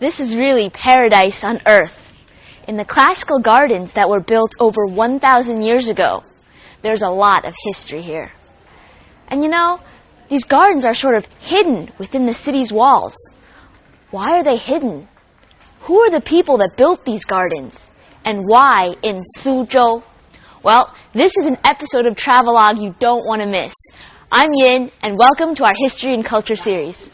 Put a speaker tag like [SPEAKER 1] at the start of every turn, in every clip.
[SPEAKER 1] This is really paradise on earth. In the classical gardens that were built over 1,000 years ago, there's a lot of history here. And you know, these gardens are sort of hidden within the city's walls. Why are they hidden? Who are the people that built these gardens? And why in Suzhou? Well, this is an episode of Travelogue you don't want to miss. I'm Yin, and welcome to our History and Culture series.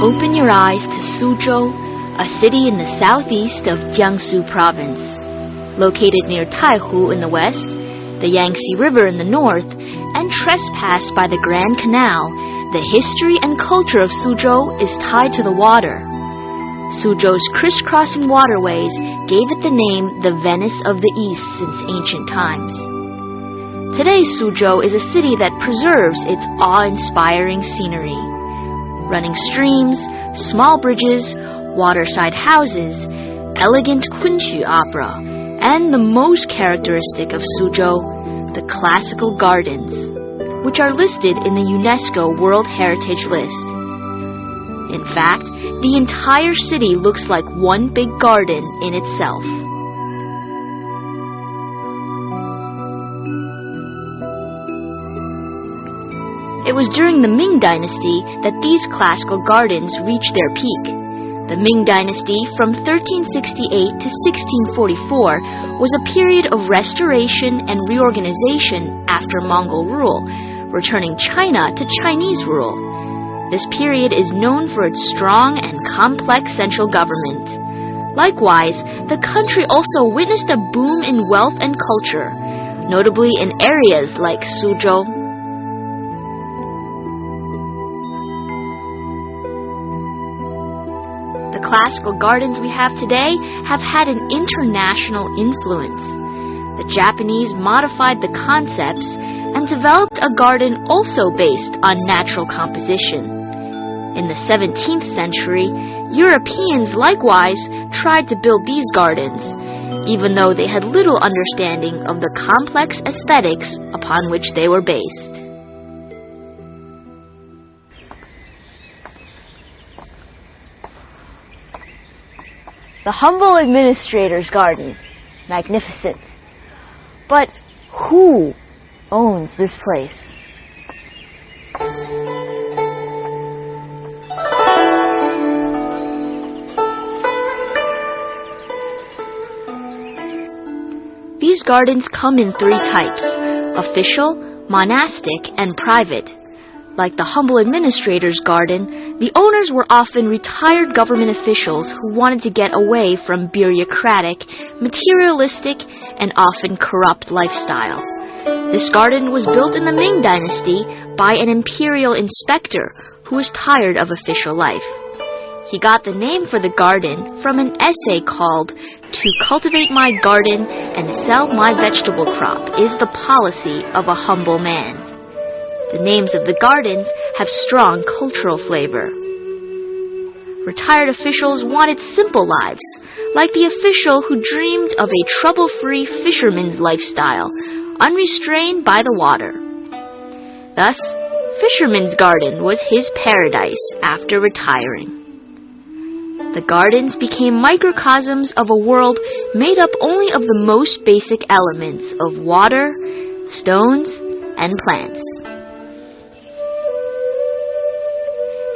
[SPEAKER 1] Open your eyes to Suzhou, a city in the southeast of Jiangsu province. Located near Taihu in the west, the Yangtze River in the north, and trespassed by the Grand Canal, the history and culture of Suzhou is tied to the water. Suzhou's crisscrossing waterways gave it the name the Venice of the East since ancient times. Today, Suzhou is a city that preserves its awe-inspiring scenery. Running streams, small bridges, waterside houses, elegant Kunqu opera, and the most characteristic of Suzhou, the classical gardens, which are listed in the UNESCO World Heritage List. In fact, the entire city looks like one big garden in itself. It was during the Ming Dynasty that these classical gardens reached their peak. The Ming Dynasty from 1368 to 1644 was a period of restoration and reorganization after Mongol rule, returning China to Chinese rule. This period is known for its strong and complex central government. Likewise, the country also witnessed a boom in wealth and culture, notably in areas like Suzhou. The classical gardens we have today have had an international influence. The Japanese modified the concepts and developed a garden also based on natural composition. In the 17th century, Europeans likewise tried to build these gardens, even though they had little understanding of the complex aesthetics upon which they were based. The humble administrator's garden. Magnificent. But who owns this place? These gardens come in three types: official, monastic, and private. Like the humble administrator's garden, the owners were often retired government officials who wanted to get away from bureaucratic, materialistic, and often corrupt lifestyle. This garden was built in the Ming Dynasty by an imperial inspector who was tired of official life. He got the name for the garden from an essay called "To cultivate my garden and sell my vegetable crop is the policy of a humble man." The names of the gardens have strong cultural flavor. Retired officials wanted simple lives, like the official who dreamed of a trouble-free fisherman's lifestyle, unrestrained by the water. Thus, Fisherman's Garden was his paradise after retiring. The gardens became microcosms of a world made up only of the most basic elements of water, stones, and plants.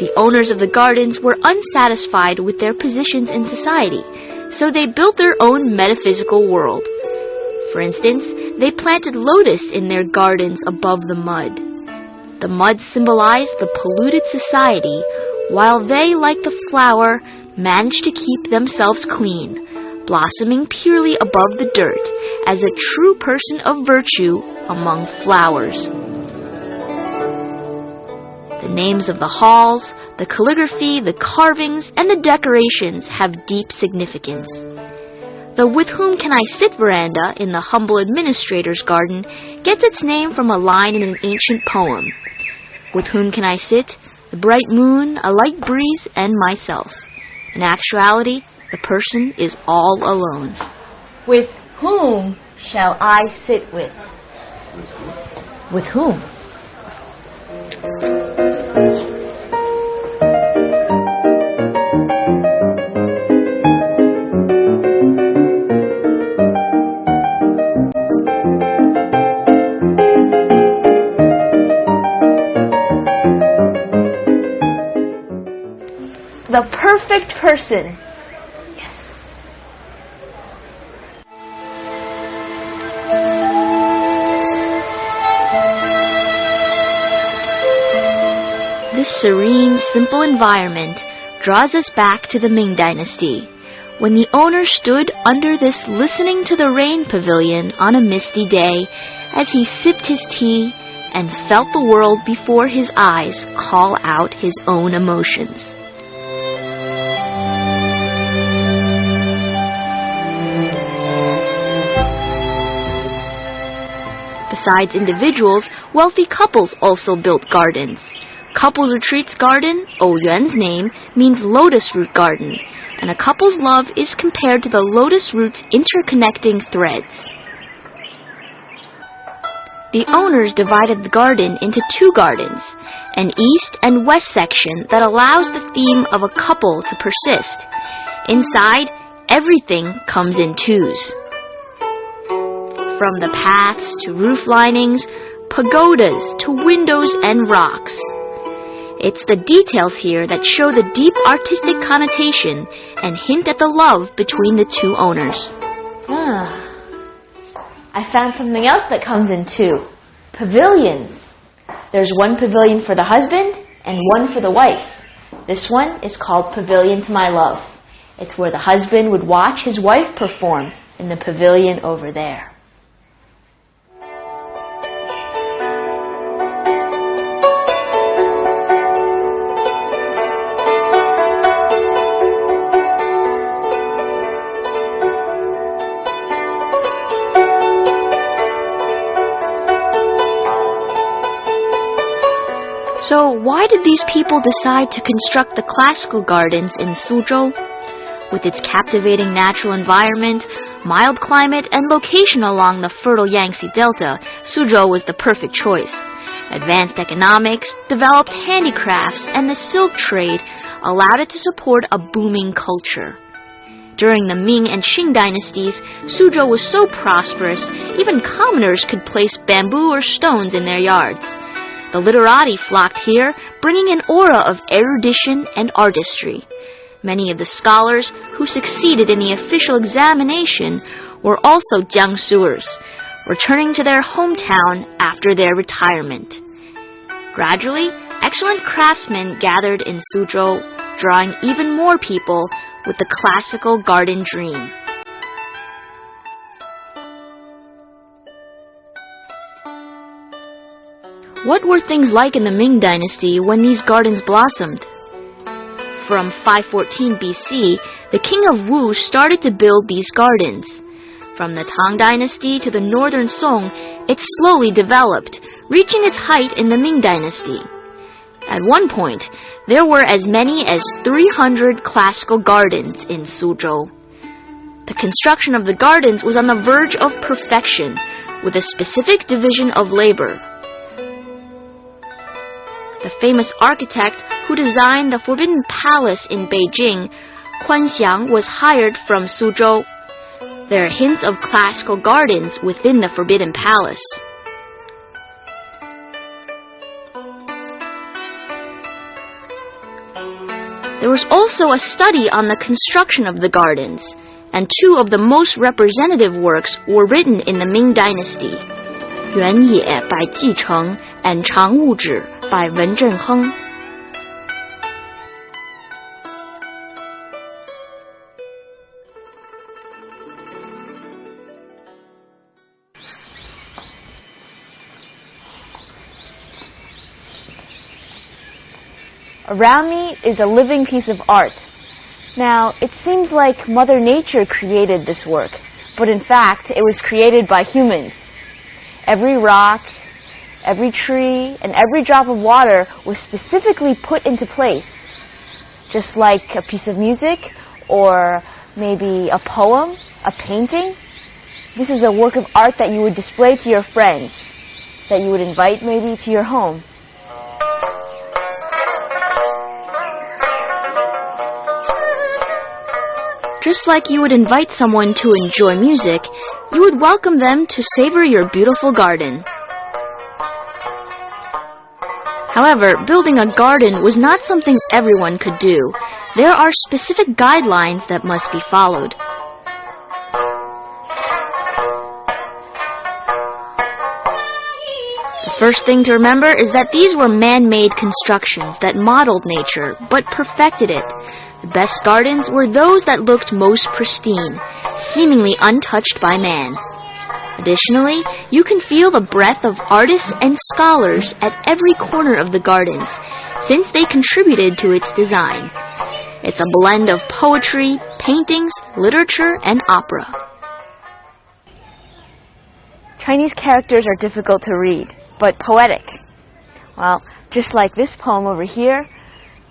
[SPEAKER 1] The owners of the gardens were unsatisfied with their positions in society, so they built their own metaphysical world. For instance, they planted lotus in their gardens above the mud. The mud symbolized the polluted society, while they, like the flower, managed to keep themselves clean, blossoming purely above the dirt as a true person of virtue among flowers. The names of the halls, the calligraphy, the carvings, and the decorations have deep significance. The "With whom can I sit" veranda in the humble administrator's garden gets its name from a line in an ancient poem. "With whom can I sit? The bright moon, a light breeze, and myself." In actuality, the person is all alone. With whom shall I sit with? With whom? The perfect person. Yes. This serene, simple environment draws us back to the Ming Dynasty, when the owner stood under this listening to the rain pavilion on a misty day as he sipped his tea and felt the world before his eyes call out his own emotions. Besides individuals, wealthy couples also built gardens. Couples Retreat's garden, O Yuan's name, means lotus root garden, and a couple's love is compared to the lotus root's interconnecting threads. The owners divided the garden into two gardens, an east and west section that allows the theme of a couple to persist. Inside, everything comes in twos. From the paths to roof linings, pagodas to windows and rocks. It's the details here that show the deep artistic connotation and hint at the love between the two owners. I found something else that comes in two. Pavilions. There's one pavilion for the husband and one for the wife. This one is called Pavilion to My Love. It's where the husband would watch his wife perform in the pavilion over there. So why did these people decide to construct the classical gardens in Suzhou? With its captivating natural environment, mild climate, and location along the fertile Yangtze Delta, Suzhou was the perfect choice. Advanced economics, developed handicrafts, and the silk trade allowed it to support a booming culture. During the Ming and Qing dynasties, Suzhou was so prosperous, even commoners could place bamboo or stones in their yards. The literati flocked here, bringing an aura of erudition and artistry. Many of the scholars who succeeded in the official examination were also Jiangsuers, returning to their hometown after their retirement. Gradually, excellent craftsmen gathered in Suzhou, drawing even more people with the classical garden dream. What were things like in the Ming Dynasty when these gardens blossomed? From 514 BC, the king of Wu started to build these gardens. From the Tang Dynasty to the northern Song, it slowly developed, reaching its height in the Ming Dynasty. At one point, there were as many as 300 classical gardens in Suzhou. The construction of the gardens was on the verge of perfection, with a specific division of labor. The famous architect who designed the Forbidden Palace in Beijing, Kuanxiang, was hired from Suzhou. There are hints of classical gardens within the Forbidden Palace. There was also a study on the construction of the gardens, and two of the most representative works were written in the Ming Dynasty, Yuan Ye by Ji Cheng and Chang Wu Zhi by Wen Zhenheng. Around me is a living piece of art. Now, it seems like Mother Nature created this work, but in fact, it was created by humans. Every rock, every tree, and every drop of water was specifically put into place. Just like a piece of music, or maybe a poem, a painting. This is a work of art that you would display to your friends. that you would invite maybe to your home. Just like you would invite someone to enjoy music, you would welcome them to savor your beautiful garden. However, building a garden was not something everyone could do. There are specific guidelines that must be followed. The first thing to remember is that these were man-made constructions that modeled nature, but perfected it. The best gardens were those that looked most pristine, seemingly untouched by man. Additionally, you can feel the breath of artists and scholars at every corner of the gardens, since they contributed to its design. It's a blend of poetry, paintings, literature, and opera. Chinese characters are difficult to read, but poetic. Well, just like this poem over here,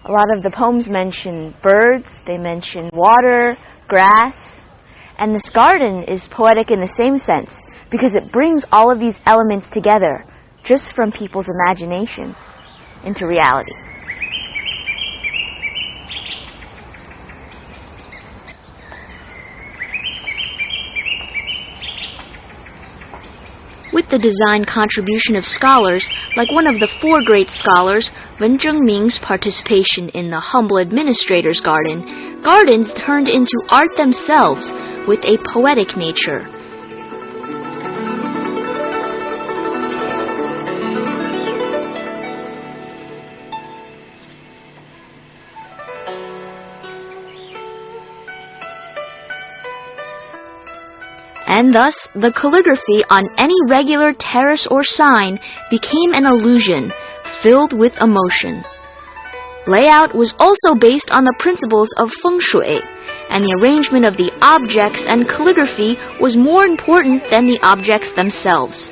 [SPEAKER 1] a lot of the poems mention birds, they mention water, grass, and this garden is poetic in the same sense because it brings all of these elements together just from people's imagination into reality. With the design contribution of scholars, like one of the four great scholars, Wen Zhengming's participation in the humble administrator's garden, gardens turned into art themselves with a poetic nature. And thus, the calligraphy on any regular terrace or sign became an illusion, filled with emotion. Layout was also based on the principles of feng shui, and the arrangement of the objects and calligraphy was more important than the objects themselves.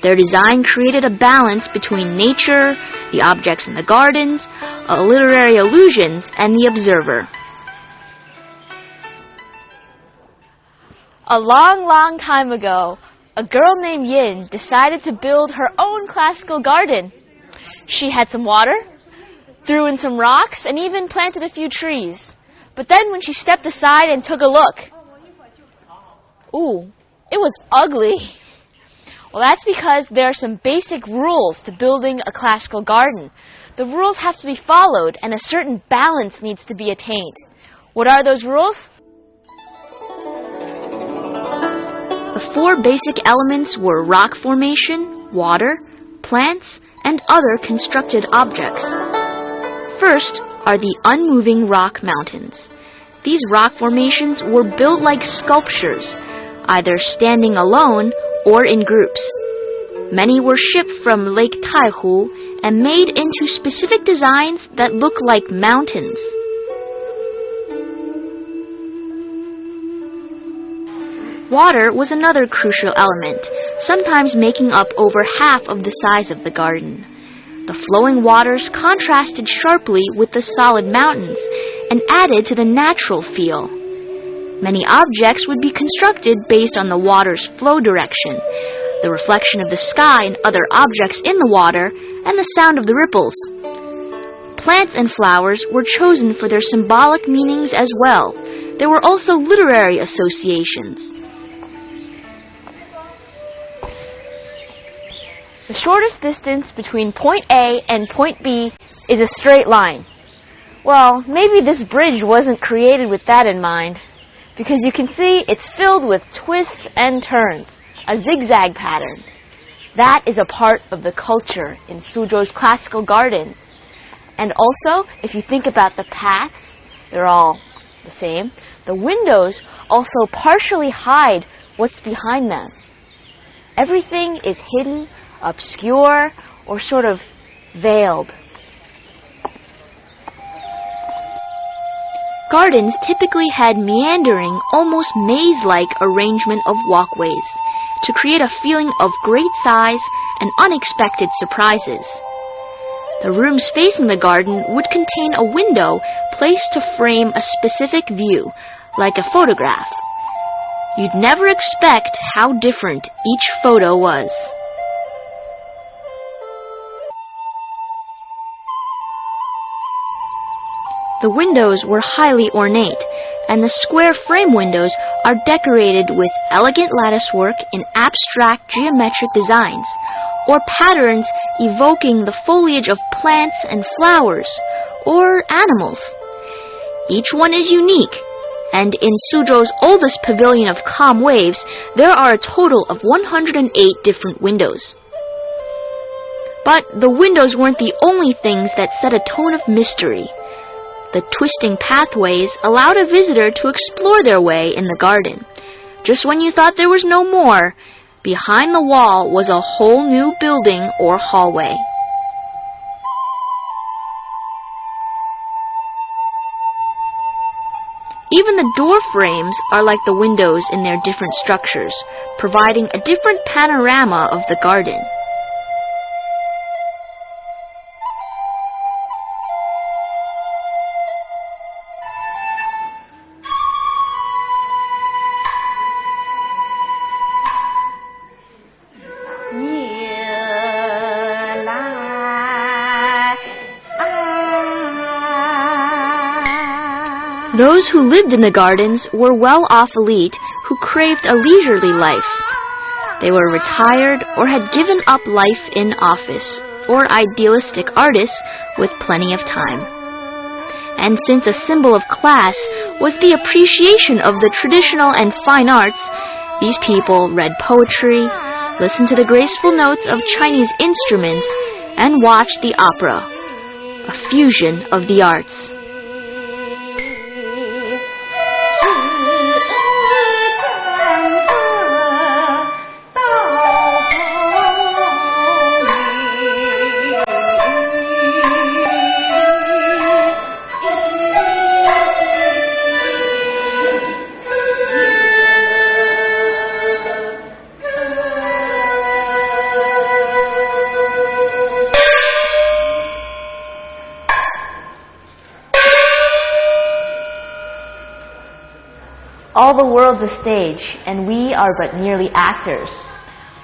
[SPEAKER 1] Their design created a balance between nature, the objects in the gardens, literary illusions, and the observer. A long, long time ago, a girl named Yin decided to build her own classical garden. She had some water, threw in some rocks, and even planted a few trees. But then when she stepped aside and took a look, ooh, it was ugly. Well, that's because there are some basic rules to building a classical garden. The rules have to be followed, and a certain balance needs to be attained. What are those rules? The four basic elements were rock formation, water, plants, and other constructed objects. First are the unmoving rock mountains. These rock formations were built like sculptures, either standing alone or in groups. Many were shipped from Lake Taihu and made into specific designs that look like mountains. Water was another crucial element, sometimes making up over half of the size of the garden. The flowing waters contrasted sharply with the solid mountains and added to the natural feel. Many objects would be constructed based on the water's flow direction, the reflection of the sky and other objects in the water, and the sound of the ripples. Plants and flowers were chosen for their symbolic meanings as well. There were also literary associations. The shortest distance between point A and point B is a straight line. Well, maybe this bridge wasn't created with that in mind, because you can see it's filled with twists and turns, a zigzag pattern. That is a part of the culture in Suzhou's classical gardens. And also, if you think about the paths, they're all the same. The windows also partially hide what's behind them. Everything is hidden, obscure, or sort of veiled. Gardens typically had meandering, almost maze-like arrangement of walkways to create a feeling of great size and unexpected surprises. The rooms facing the garden would contain a window placed to frame a specific view, like a photograph. You'd never expect how different each photo was. The windows were highly ornate, and the square frame windows are decorated with elegant latticework in abstract geometric designs, or patterns evoking the foliage of plants and flowers, or animals. Each one is unique, and in Suzhou's oldest pavilion of calm waves, there are a total of 108 different windows. But the windows weren't the only things that set a tone of mystery. The twisting pathways allowed a visitor to explore their way in the garden. Just when you thought there was no more, behind the wall was a whole new building or hallway. Even the door frames are like the windows in their different structures, providing a different panorama of the garden. Those who lived in the gardens were well-off elite who craved a leisurely life. They were retired or had given up life in office, or idealistic artists with plenty of time. And since a symbol of class was the appreciation of the traditional and fine arts, these people read poetry, listened to the graceful notes of Chinese instruments, and watched the opera, a fusion of the arts. All the world's a stage, and we are but merely actors.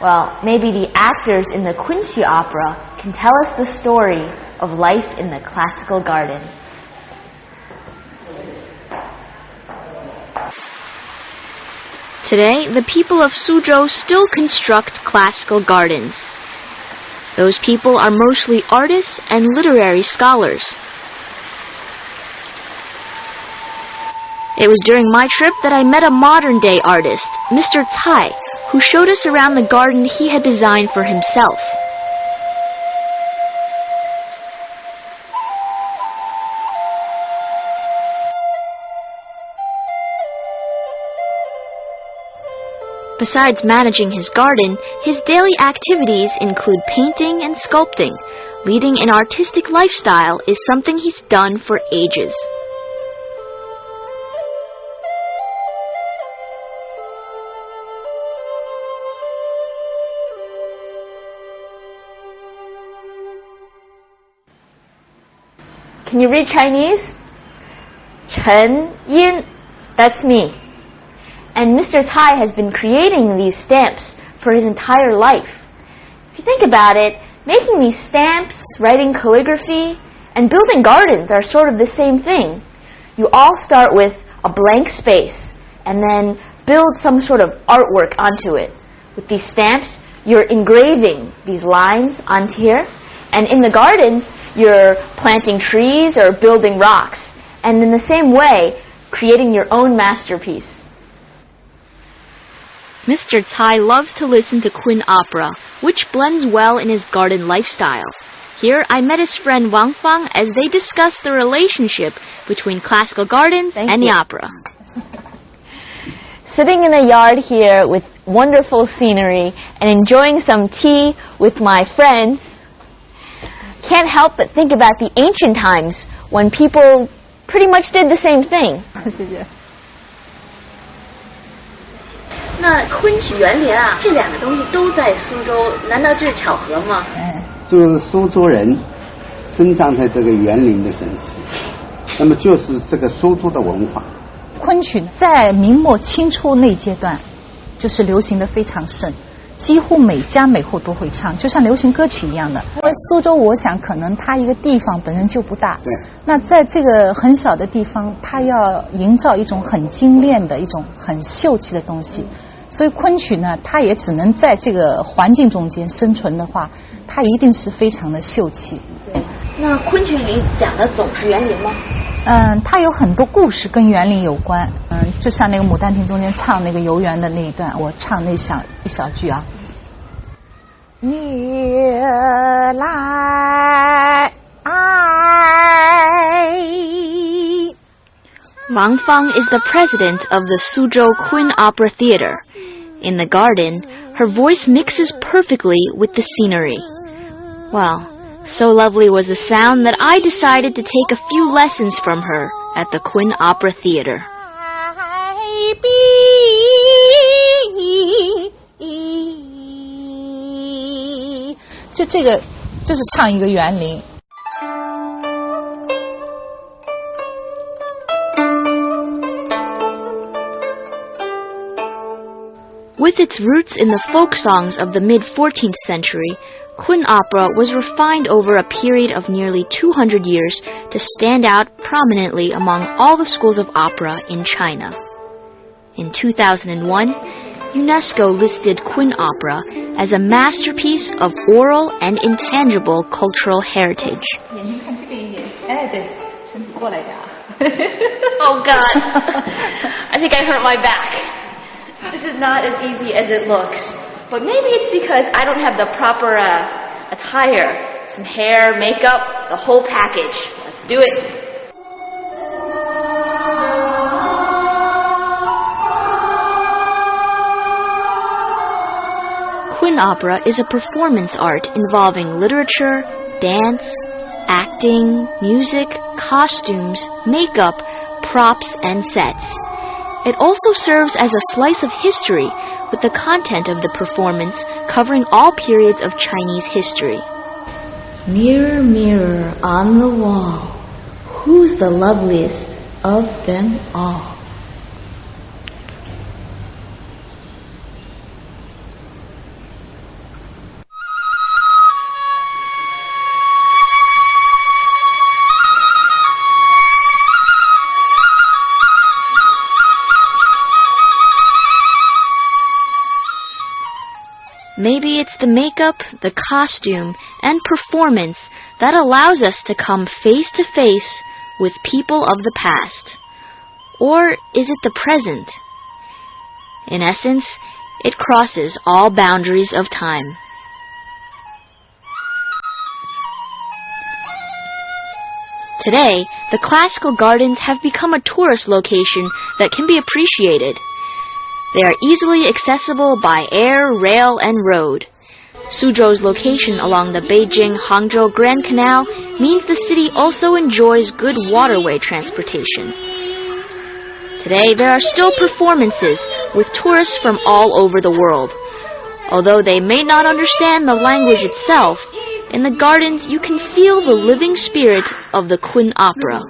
[SPEAKER 1] Well, maybe the actors in the Quincy opera can tell us the story of life in the classical gardens. Today, the people of Suzhou still construct classical gardens. Those people are mostly artists and literary scholars. It was during my trip that I met a modern-day artist, Mr. Cai, who showed us around the garden he had designed for himself. Besides managing his garden, his daily activities include painting and sculpting. Leading an artistic lifestyle is something he's done for ages. Can you read Chinese? Chen Yin, that's me. And Mr. Cai has been creating these stamps for his entire life. If you think about it, making these stamps, writing calligraphy, and building gardens are sort of the same thing. You all start with a blank space and then build some sort of artwork onto it. With these stamps, you're engraving these lines onto here. And in the gardens, you're planting trees or building rocks. And in the same way, creating your own masterpiece. Mr. Cai loves to listen to Queen opera, which blends well in his garden lifestyle. Here, I met his friend Wang Fang as they discussed the relationship between classical gardens and the opera. Sitting in a yard here with wonderful scenery and enjoying some tea with my friends, can't help but think about the ancient times when people pretty much did the same thing.
[SPEAKER 2] 谢谢。
[SPEAKER 1] 那昆曲园林啊，这两个东西都在苏州，难道这是巧合吗？
[SPEAKER 3] 就是苏州人生长在这个园林的城市，那么就是这个苏州的文化。
[SPEAKER 2] 昆曲在明末清初那阶段，就是流行的非常盛。几乎每家每户都会唱，就像流行歌曲一样的。因为苏州，我想可能它一个地方本身就不大，
[SPEAKER 3] 对。
[SPEAKER 2] 那在这个很小的地方，它要营造一种很精炼的一种很秀气的东西，所以昆曲呢，它也只能在这个环境中间生存的话，它一定是非常的秀气。
[SPEAKER 1] 对，那昆曲里讲的总是园林吗？
[SPEAKER 2] 它有很多故事跟园林有关。就像那个《牡丹亭》中间唱那个游园的那一段，我唱那一小句啊。女来爱。
[SPEAKER 1] Wang Fang is the president of the Suzhou Queen Opera Theater. In the garden, her voice mixes perfectly with the scenery. Well, so lovely was the sound that I decided to take a few lessons from her at the Queen Opera Theater.
[SPEAKER 2] 就这个就是唱一个园林。
[SPEAKER 1] With its roots in the folk songs of the mid-14th century, Queen Opera was refined over a period of nearly 200 years to stand out prominently among all the schools of opera in China. In 2001, UNESCO listed Queen Opera as a masterpiece of oral and intangible cultural heritage. Oh God, I think I hurt my back. This is not as easy as it looks, but maybe it's because I don't have the proper attire, some hair, makeup, the whole package. Let's do it. Queen Opera is a performance art involving literature, dance, acting, music, costumes, makeup, props, and sets. It also serves as a slice of history, with the content of the performance covering all periods of Chinese history. Mirror, mirror on the wall, who's the loveliest of them all? Maybe it's the makeup, the costume, and performance that allows us to come face to face with people of the past. Or is it the present? In essence, it crosses all boundaries of time. Today, the classical gardens have become a tourist location that can be appreciated. They are easily accessible by air, rail, and road. Suzhou's location along the Beijing-Hangzhou Grand Canal means the city also enjoys good waterway transportation. Today, there are still performances with tourists from all over the world. Although they may not understand the language itself, in the gardens you can feel the living spirit of the Queen Opera.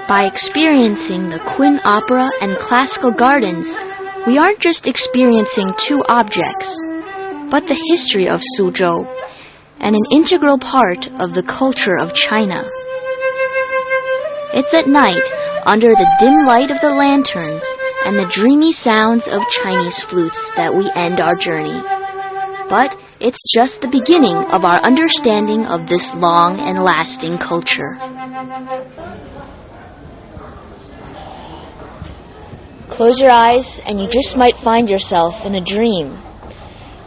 [SPEAKER 1] By experiencing the Queen Opera and classical gardens, we aren't just experiencing two objects, but the history of Suzhou and an integral part of the culture of China. It's at night, under the dim light of the lanterns and the dreamy sounds of Chinese flutes, that we end our journey. But it's just the beginning of our understanding of this long and lasting culture. Close your eyes and you just might find yourself in a dream.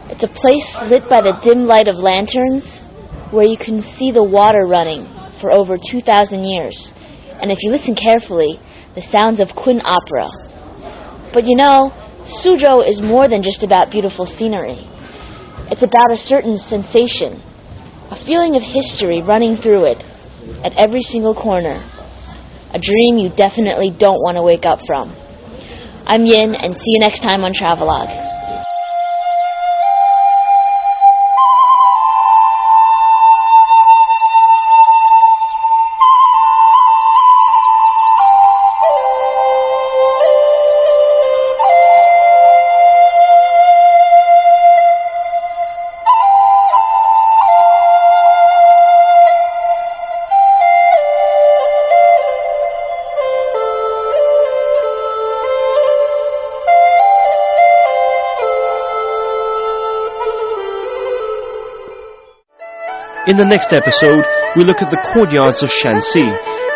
[SPEAKER 1] It's a place lit by the dim light of lanterns where you can see the water running for over 2,000 years. And if you listen carefully, the sounds of Queen Opera. But you know, Suzhou is more than just about beautiful scenery. It's about a certain sensation, a feeling of history running through it at every single corner. A dream you definitely don't want to wake up from. I'm Yin, and see you next time on Travelogue.
[SPEAKER 4] In the next episode, we look at the courtyards of Shanxi,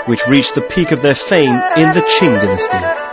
[SPEAKER 4] which reached the peak of their fame in the Qing dynasty.